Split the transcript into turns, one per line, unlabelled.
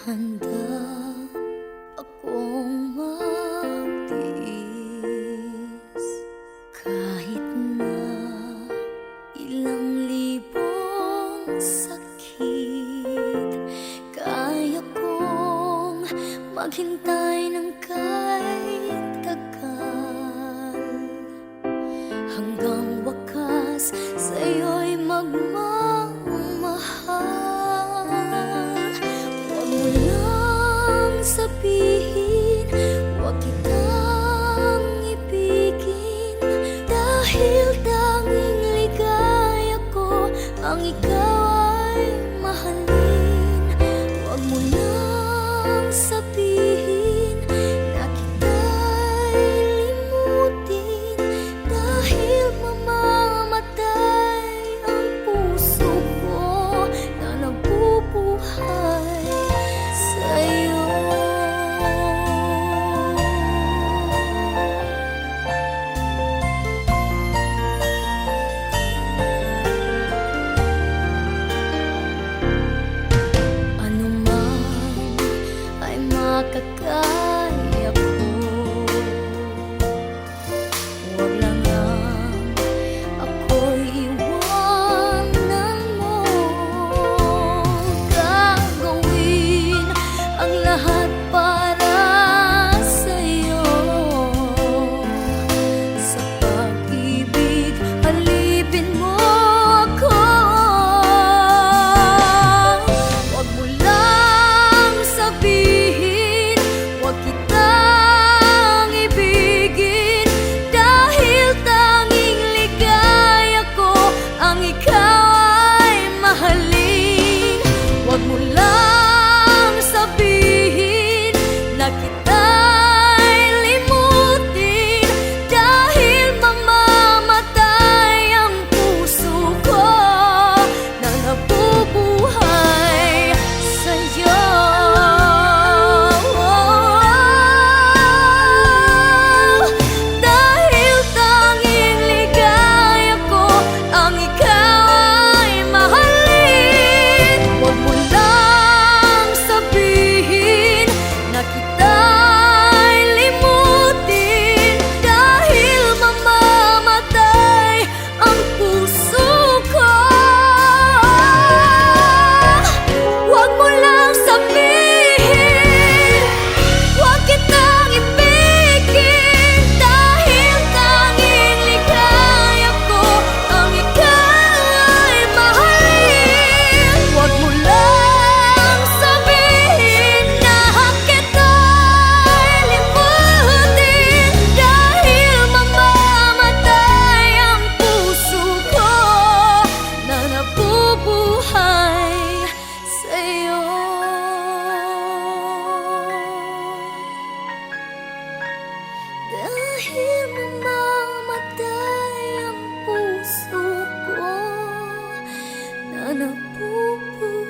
Handa akong magtiis kahit na ilang libong sakit. Kaya kong maghintay ng kahit tagal, hanggang wakas sa'yo'y magmamahal. Huwag mo lang sabihin, huwag kitang ibigin, dahil tanging ligaya ko ang ikaw ay mahalin. Huwag mo lang sabihin na kita'y limutin, dahil mamamatay ang puso ko na nabubuhay sa'yo. Ano man ay makakaya ko, huwag lang ako'y iwanan mo. Gagawin ang lahat para sa'yo. Sa pag-ibig, alipin mo ako. Huwag mo lang sabihin, huwag kitang ibigin, dahil tanging ligaya ko ang ikaw ay mahalin. Huwag mo lang sabihin na kita'y limutin, dahil mamamatay ang puso ko na nabubuhay sa'yo. Dahil tanging ligaya ko ang ikaw ay mahalin. Huwag mo lang sabihin na kita'y limutin, dahil mamamatay ang puso ko. Huwag mo lang sabihin, huwag kitang ibigin, dahil tanging ligaya ko ang ikaw ay mahalin. Huwag mo lang sabihin na kita'y limutin, dahil mamamatay ang puso ko na nabubuhay sa'yo. Dahil mamamatay ang puso ko na nabubuhay